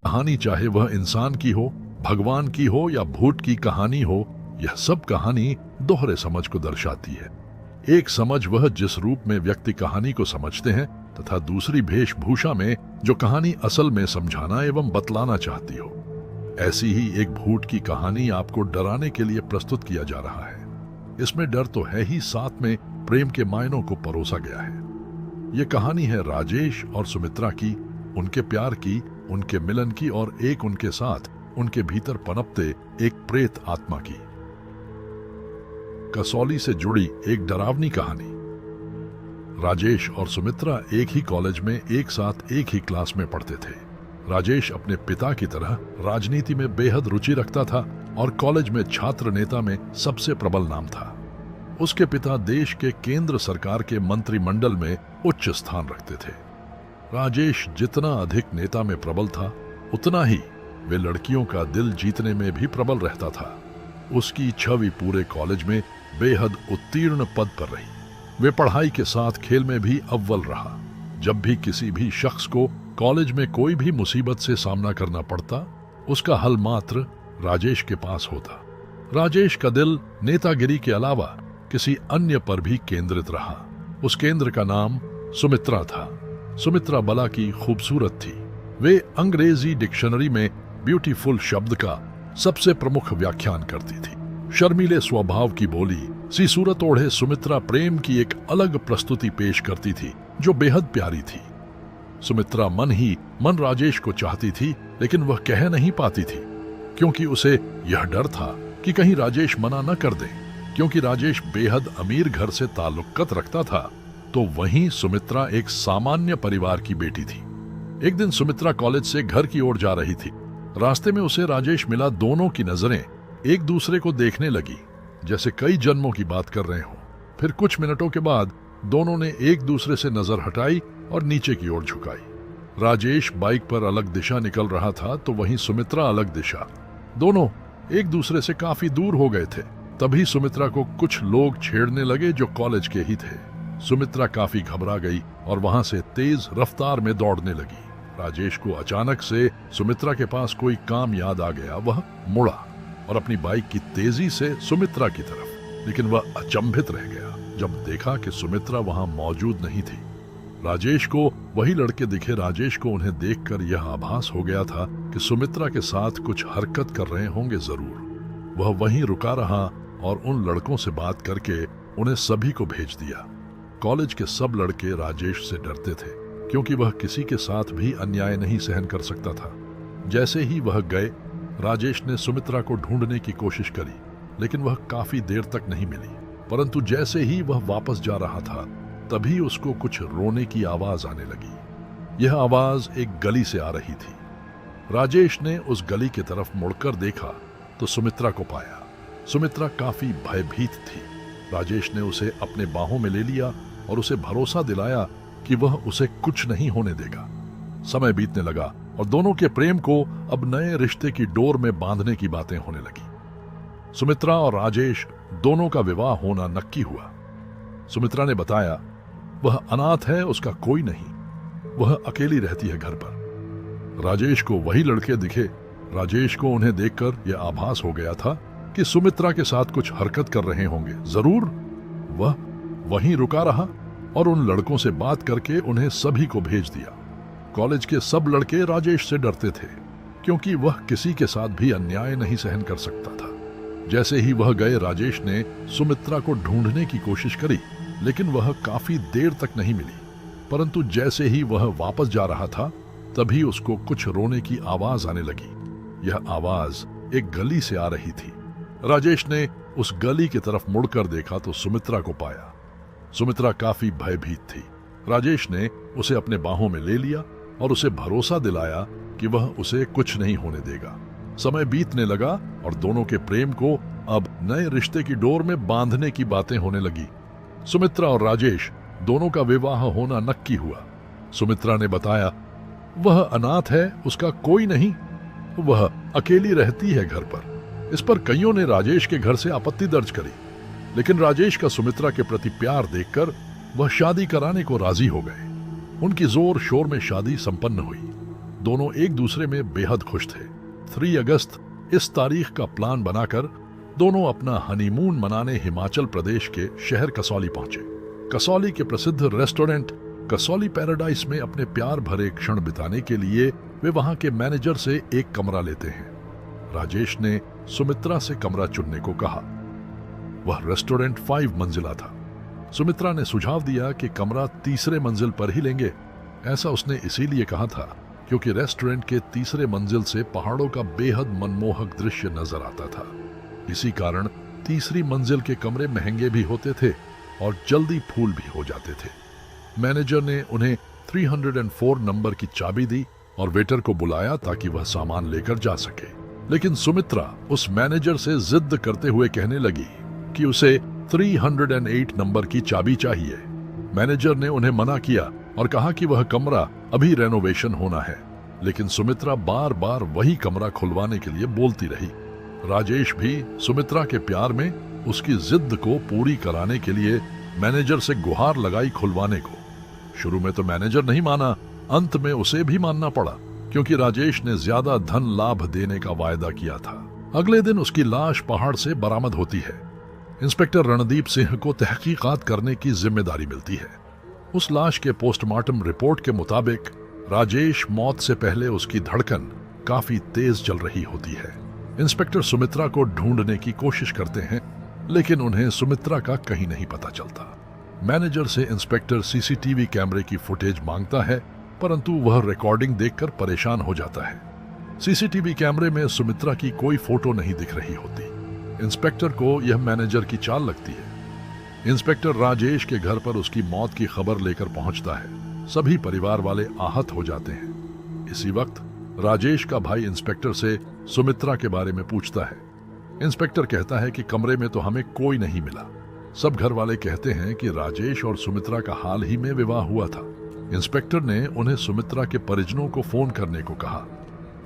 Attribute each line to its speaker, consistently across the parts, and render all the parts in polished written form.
Speaker 1: कहानी चाहे वह इंसान की हो, भगवान की हो या भूत की कहानी हो, यह सब कहानी दोहरे समझ को दर्शाती है। एक समझ वह जिस रूप में व्यक्ति कहानी को समझते हैं तथा दूसरी वेशभूषा में जो कहानी असल में समझाना एवं बतलाना चाहती हो। ऐसी ही एक भूत की कहानी आपको डराने के लिए प्रस्तुत किया जा रहा है। इसमें डर तो है ही, साथ में प्रेम के मायनों को परोसा गया है। यह कहानी है राजेश और सुमित्रा की, उनके प्यार की, उनके मिलन की और एक उनके साथ उनके भीतर पनपते एक प्रेत आत्मा की। कसौली से जुड़ी एक डरावनी कहानी। राजेश और सुमित्रा एक ही कॉलेज में एक साथ एक ही क्लास में पढ़ते थे। राजेश अपने पिता की तरह राजनीति में बेहद रुचि रखता था और कॉलेज में छात्र नेता में सबसे प्रबल नाम था। उसके पिता देश के केंद्र सरकार के मंत्रिमंडल में उच्च स्थान रखते थे। राजेश जितना अधिक नेता में प्रबल था, उतना ही वे लड़कियों का दिल जीतने में भी प्रबल रहता था। उसकी छवि पूरे कॉलेज में बेहद उत्तीर्ण पद पर रही। वे पढ़ाई के साथ खेल में भी अव्वल रहा। जब भी किसी भी शख्स को कॉलेज में कोई भी मुसीबत से सामना करना पड़ता, उसका हल मात्र राजेश के पास होता। राजेश का दिल नेतागिरी के अलावा किसी अन्य पर भी केंद्रित रहा। उस केंद्र का नाम सुमित्रा था। सुमित्रा बला की खूबसूरत थी। वे अंग्रेजी डिक्शनरी में ब्यूटीफुल शब्द का सबसे प्रमुख व्याख्यान करती थी। शर्मीले स्वभाव की बोली सी सूरत ओढ़े सुमित्रा प्रेम की एक अलग प्रस्तुति पेश करती थी जो बेहद प्यारी थी। सुमित्रा मन ही मन राजेश को चाहती थी, लेकिन वह कह नहीं पाती थी क्योंकि उसे यह डर था कि कहीं राजेश मना न कर दे। क्योंकि राजेश बेहद अमीर घर से ताल्लुक़ रखता था, तो वहीं सुमित्रा एक सामान्य परिवार की बेटी थी। एक दिन सुमित्रा कॉलेज से घर की ओर जा रही थी। रास्ते में उसे राजेश मिला। दोनों की नजरें एक दूसरे को देखने लगी जैसे कई जन्मों की बात कर रहे हों। फिर कुछ मिनटों के बाद दोनों ने एक दूसरे से नजर हटाई और नीचे की ओर झुकाई। राजेश बाइक पर अलग दिशा निकल रहा था, तो वहीं सुमित्रा अलग दिशा। दोनों एक दूसरे से काफी दूर हो गए थे। तभी सुमित्रा को कुछ लोग छेड़ने लगे जो कॉलेज के ही थे। सुमित्रा काफी घबरा गई और वहां से तेज रफ्तार में दौड़ने लगी। राजेश को अचानक से सुमित्रा के पास कोई काम याद आ गया। वह मुड़ा और अपनी बाइक की तेजी से सुमित्रा की तरफ, लेकिन वह अचंभित रह गया जब देखा कि सुमित्रा वहां मौजूद नहीं थी। राजेश को वही लड़के दिखे। राजेश को उन्हें देखकर यह आभास हो गया था कि सुमित्रा के साथ कुछ हरकत कर रहे होंगे जरूर। वह वहीं रुका रहा और उन लड़कों से बात करके उन्हें सभी को भेज दिया। कॉलेज के सब लड़के राजेश से डरते थे क्योंकि वह किसी के साथ भी अन्याय नहीं सहन कर सकता था। जैसे ही वह गए, राजेश ने सुमित्रा को ढूंढने की कोशिश करी, लेकिन वह काफी देर तक नहीं मिली। परंतु जैसे ही वह वापस जा रहा था, तभी उसको कुछ रोने की आवाज आने लगी। यह आवाज एक गली से आ रही थी। राजेश ने उस गली की तरफ मुड़कर देखा तो सुमित्रा को पाया। सुमित्रा काफी भयभीत थी। राजेश ने उसे अपने बाहों में ले लिया और उसे भरोसा दिलाया कि वह उसे कुछ नहीं होने देगा। समय बीतने लगा और दोनों के प्रेम को अब नए रिश्ते की डोर में बांधने की बातें होने लगी। सुमित्रा और राजेश दोनों का विवाह होना नक्की हुआ। सुमित्रा ने बताया वह अनाथ है, उसका कोई नहीं, वह अकेली रहती है घर पर। राजेश को वही लड़के दिखे। राजेश को उन्हें देखकर यह आभास हो गया था कि सुमित्रा के साथ कुछ हरकत कर रहे होंगे जरूर। वह वहीं रुका रहा और उन लड़कों से बात करके उन्हें सभी को भेज दिया। कॉलेज के सब लड़के राजेश से डरते थे क्योंकि वह किसी के साथ भी अन्याय नहीं सहन कर सकता था। जैसे ही वह गए, राजेश ने सुमित्रा को ढूंढने की कोशिश करी, लेकिन वह काफी देर तक नहीं मिली। परंतु जैसे ही वह वापस जा रहा था, तभी उसको कुछ रोने की आवाज आने लगी। यह आवाज एक गली से आ रही थी। राजेश ने उस गली की तरफ मुड़कर देखा तो सुमित्रा को पाया। सुमित्रा काफी भयभीत थी। राजेश ने उसे अपने बाहों में ले लिया और उसे भरोसा दिलाया कि वह उसे कुछ नहीं होने देगा। समय बीतने लगा और दोनों के प्रेम को अब नए रिश्ते की डोर में बांधने की बातें होने लगी। सुमित्रा और राजेश दोनों का विवाह होना नक्की हुआ। सुमित्रा ने बताया वह अनाथ है, उसका कोई नहीं, वह अकेली रहती है घर पर। इस पर कईयों ने राजेश के घर से आपत्ति दर्ज करी, लेकिन राजेश का सुमित्रा के प्रति प्यार देखकर वह शादी कराने को राजी हो गए। उनकी जोर शोर में शादी संपन्न हुई। दोनों एक दूसरे में बेहद खुश थे। 3 अगस्त इस तारीख का प्लान बनाकर दोनों अपना हनीमून मनाने हिमाचल प्रदेश के शहर कसौली पहुंचे। कसौली के प्रसिद्ध रेस्टोरेंट कसौली पैराडाइज में अपने प्यार भरे क्षण बिताने के लिए वे वहां के मैनेजर से एक कमरा लेते हैं। राजेश ने सुमित्रा से कमरा चुनने को कहा। वह रेस्टोरेंट 5 मंजिला था। सुमित्रा ने सुझाव दिया कि कमरा 3रे मंजिल पर ही लेंगे। ऐसा उसने इसीलिए कहा था क्योंकि रेस्टोरेंट के 3रे मंजिल से पहाड़ों का बेहद मनमोहक दृश्य नजर आता था। इसी कारण 3री मंजिल के कमरे महंगे भी होते थे और जल्दी फूल भी हो जाते थे। मैनेजर ने उन्हें 304 नंबर की चाबी दी और वेटर को बुलाया ताकि वह सामान लेकर जा सके। लेकिन सुमित्रा उस मैनेजर से जिद करते हुए कहने लगी कि उसे 308 नंबर की चाबी चाहिए। मैनेजर ने उन्हें मना किया और कहा कि वह कमरा अभी रेनोवेशन होना है, लेकिन सुमित्रा बार बार वही कमरा खुलवाने के लिए बोलती रही। राजेश भी सुमित्रा के प्यार में उसकी जिद को पूरी कराने के लिए मैनेजर से गुहार लगाई खुलवाने को। शुरू में तो मैनेजर नहीं माना, अंत में उसे भी मानना पड़ा क्योंकि राजेश ने ज्यादा धन लाभ देने का वायदा किया था। अगले दिन उसकी लाश पहाड़ से बरामद होती है। इंस्पेक्टर रणदीप सिंह को तहकीकात करने की जिम्मेदारी मिलती है। उस लाश के पोस्टमार्टम रिपोर्ट के मुताबिक राजेश मौत से पहले उसकी धड़कन काफी तेज चल रही होती है। इंस्पेक्टर सुमित्रा को ढूंढने की कोशिश करते हैं, लेकिन उन्हें सुमित्रा का कहीं नहीं पता चलता। मैनेजर से इंस्पेक्टर सीसीटीवी कैमरे की फुटेज मांगता है, परंतु वह रिकॉर्डिंग देखकर परेशान हो जाता है। सीसीटीवी कैमरे में सुमित्रा की कोई फोटो नहीं दिख रही होती। इंस्पेक्टर को यह मैनेजर की चाल लगती है। इंस्पेक्टर राजेश के घर पर उसकी मौत की खबर लेकर पहुंचता है। सभी परिवार वाले आहत हो जाते हैं। इसी वक्त राजेश का भाई इंस्पेक्टर से सुमित्रा के बारे में पूछता है। इंस्पेक्टर कहता है कि कमरे में तो हमें कोई नहीं मिला। सब घर वाले कहते हैं कि राजेश और सुमित्रा का हाल ही में विवाह हुआ था। इंस्पेक्टर ने उन्हें सुमित्रा के परिजनों को फोन करने को कहा।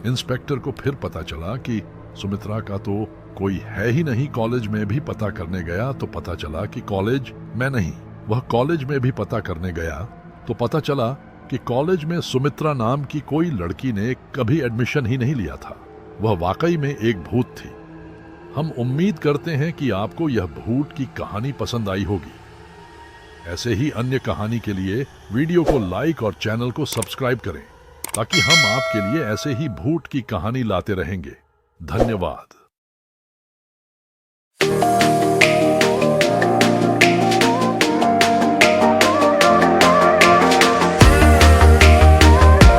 Speaker 1: इंस्पेक्टर को फिर पता चला कि सुमित्रा का तो कोई है ही नहीं। कॉलेज में भी पता करने गया तो पता चला कि कॉलेज में नहीं। वह कॉलेज में भी पता करने गया तो पता चला कि कॉलेज में सुमित्रा नाम की कोई लड़की ने कभी एडमिशन ही नहीं लिया था। वह वाकई में एक भूत थी। हम उम्मीद करते हैं कि आपको यह भूत की कहानी पसंद आई होगी। ऐसे ही अन्य कहानी के लिए वीडियो को लाइक और चैनल को सब्सक्राइब करें ताकि हम आपके लिए ऐसे ही भूत की कहानी लाते रहेंगे। धन्यवाद।